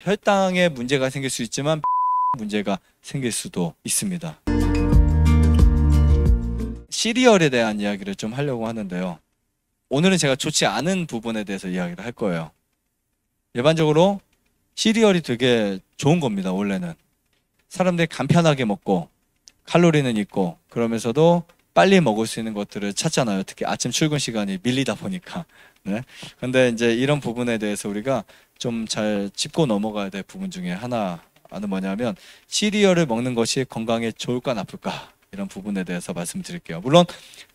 혈당에 문제가 생길 수 있지만 문제가 생길 수도 있습니다. 시리얼에 대한 이야기를 좀 하려고 하는데요. 오늘은 제가 좋지 않은 부분에 대해서 이야기를 할 거예요. 일반적으로 시리얼이 되게 좋은 겁니다. 원래는 사람들이 간편하게 먹고 칼로리는 있고 그러면서도 빨리 먹을 수 있는 것들을 찾잖아요. 특히 아침 출근 시간이 밀리다 보니까. 네. 근데 이제 이런 부분에 대해서 우리가 좀 잘 짚고 넘어가야 될 부분 중에 하나는 뭐냐면 시리얼을 먹는 것이 건강에 좋을까 나쁠까 이런 부분에 대해서 말씀드릴게요. 물론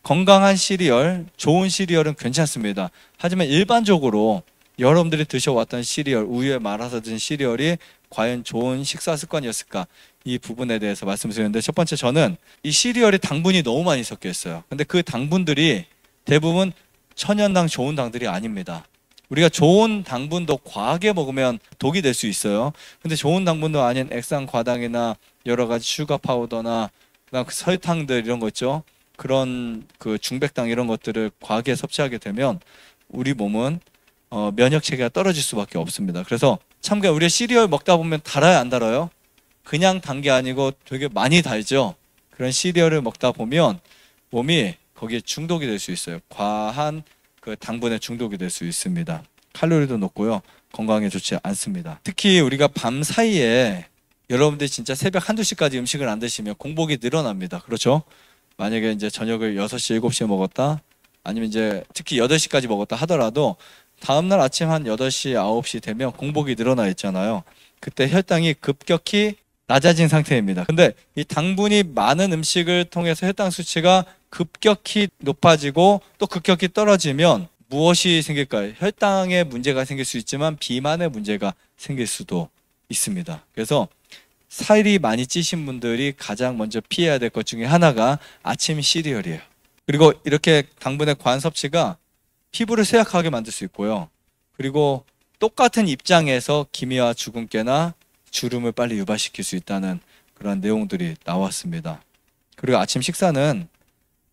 건강한 시리얼, 좋은 시리얼은 괜찮습니다. 하지만 일반적으로 여러분들이 드셔왔던 시리얼, 우유에 말아서 드신 시리얼이 과연 좋은 식사 습관이었을까? 이 부분에 대해서 말씀드리는데, 첫 번째, 저는 이 시리얼에 당분이 너무 많이 섞여 있어요. 근데 그 당분들이 대부분 천연당 좋은 당들이 아닙니다. 우리가 좋은 당분도 과하게 먹으면 독이 될 수 있어요. 근데 좋은 당분도 아닌 액상 과당이나 여러 가지 슈가 파우더나 그다음 그 설탕들 이런 거 있죠. 그런 그 중백당 이런 것들을 과하게 섭취하게 되면 우리 몸은 면역 체계가 떨어질 수밖에 없습니다. 그래서 참고로 우리가 시리얼 먹다 보면 달아요, 안 달아요? 그냥 단 게 아니고 되게 많이 달죠. 그런 시리얼을 먹다 보면 몸이 거기에 중독이 될 수 있어요. 과한 그 당분에 중독이 될 수 있습니다. 칼로리도 높고요. 건강에 좋지 않습니다. 특히 우리가 밤 사이에 여러분들이 진짜 새벽 1, 2시까지 음식을 안 드시면 공복이 늘어납니다. 그렇죠? 만약에 이제 저녁을 6시, 7시에 먹었다 아니면 이제 특히 8시까지 먹었다 하더라도 다음날 아침 한 8시, 9시 되면 공복이 늘어나 있잖아요. 그때 혈당이 급격히 낮아진 상태입니다. 근데 이 당분이 많은 음식을 통해서 혈당 수치가 급격히 높아지고 또 급격히 떨어지면 무엇이 생길까요? 혈당에 문제가 생길 수 있지만 비만의 문제가 생길 수도 있습니다. 그래서 살이 많이 찌신 분들이 가장 먼저 피해야 될 것 중에 하나가 아침 시리얼이에요. 그리고 이렇게 당분의 과한 섭취가 피부를 쇠약하게 만들 수 있고요. 그리고 똑같은 입장에서 기미와 주근깨나 주름을 빨리 유발시킬 수 있다는 그런 내용들이 나왔습니다. 그리고 아침 식사는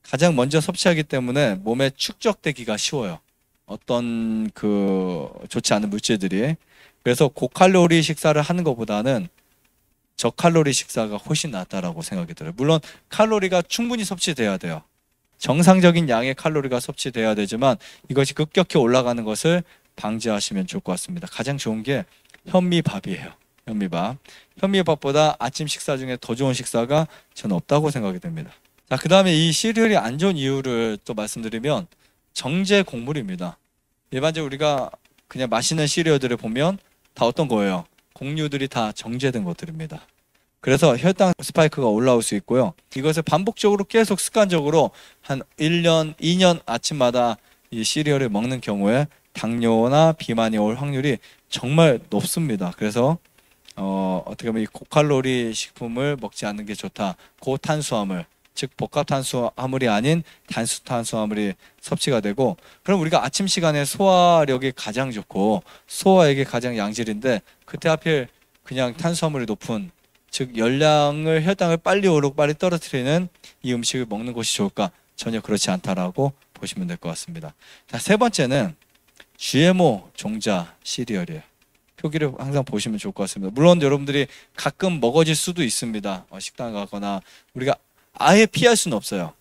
가장 먼저 섭취하기 때문에 몸에 축적되기가 쉬워요. 어떤 그 좋지 않은 물질들이. 그래서 고칼로리 식사를 하는 것보다는 저칼로리 식사가 훨씬 낫다라고 생각이 들어요. 물론 칼로리가 충분히 섭취돼야 돼요. 정상적인 양의 칼로리가 섭취돼야 되지만 이것이 급격히 올라가는 것을 방지하시면 좋을 것 같습니다. 가장 좋은 게 현미밥이에요. 현미밥. 현미밥보다 아침 식사 중에 더 좋은 식사가 저는 없다고 생각이 됩니다. 자, 그 다음에 이 시리얼이 안 좋은 이유를 또 말씀드리면 정제 곡물입니다. 일반적으로 우리가 그냥 마시는 시리얼들을 보면 다 어떤 거예요? 곡류들이 다 정제된 것들입니다. 그래서 혈당 스파이크가 올라올 수 있고요. 이것을 반복적으로 계속 습관적으로 한 1년, 2년 아침마다 이 시리얼을 먹는 경우에 당뇨나 비만이 올 확률이 정말 높습니다. 그래서 어떻게 보면 이 고칼로리 식품을 먹지 않는 게 좋다. 고탄수화물, 즉 복합탄수화물이 아닌 단수탄수화물이 섭취가 되고, 그럼 우리가 아침 시간에 소화력이 가장 좋고 소화액이 가장 양질인데 그때 하필 그냥 탄수화물이 높은, 즉 열량을 혈당을 빨리 오르고 빨리 떨어뜨리는 이 음식을 먹는 것이 좋을까? 전혀 그렇지 않다라고 보시면 될 것 같습니다. 자, 세 번째는 GMO 종자 시리얼이에요. 표기를 항상 보시면 좋을 것 같습니다. 물론 여러분들이 가끔 먹어질 수도 있습니다. 식당 가거나 우리가 아예 피할 수는 없어요.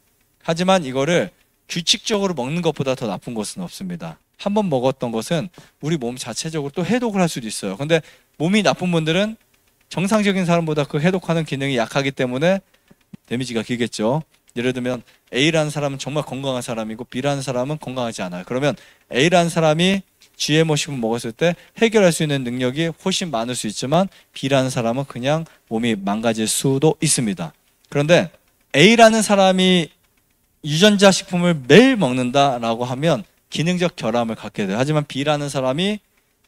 하지만 이거를 규칙적으로 먹는 것보다 더 나쁜 것은 없습니다. 한번 먹었던 것은 우리 몸 자체적으로 또 해독을 할 수도 있어요. 근데 몸이 나쁜 분들은 정상적인 사람보다 그 해독하는 기능이 약하기 때문에 데미지가 길겠죠. 예를 들면 A라는 사람은 정말 건강한 사람이고 B라는 사람은 건강하지 않아요. 그러면 A라는 사람이 GMO 식품 먹었을 때 해결할 수 있는 능력이 훨씬 많을 수 있지만 B라는 사람은 그냥 몸이 망가질 수도 있습니다. 그런데 A라는 사람이 유전자 식품을 매일 먹는다라고 하면 기능적 결함을 갖게 돼요. 하지만 B라는 사람이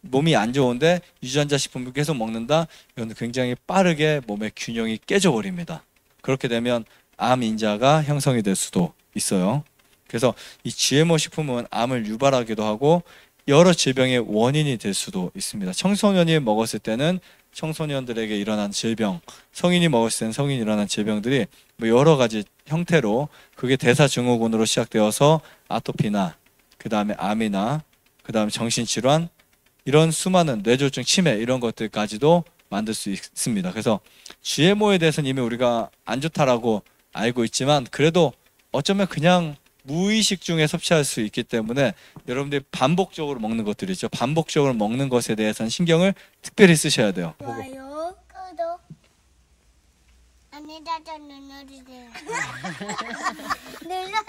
몸이 안 좋은데 유전자 식품을 계속 먹는다? 이건 굉장히 빠르게 몸의 균형이 깨져버립니다. 그렇게 되면 암 인자가 형성이 될 수도 있어요. 그래서 이 GMO 식품은 암을 유발하기도 하고 여러 질병의 원인이 될 수도 있습니다. 청소년이 먹었을 때는 청소년들에게 일어난 질병, 성인이 먹었을 때는 성인이 일어난 질병들이 뭐 여러 가지 형태로 그게 대사증후군으로 시작되어서 아토피나 그 다음에 암이나 그 다음에 정신질환, 이런 수많은 뇌졸중 치매 이런 것들까지도 만들 수 있습니다. 그래서 GMO에 대해서는 이미 우리가 안 좋다라고 알고 있지만 그래도 어쩌면 그냥 무의식 중에 섭취할 수 있기 때문에 여러분들이 반복적으로 먹는 것들이죠. 반복적으로 먹는 것에 대해서는 신경을 특별히 쓰셔야 돼요. 좋아요, 구독, 안내자전 눌러주세요. 눌러주세요.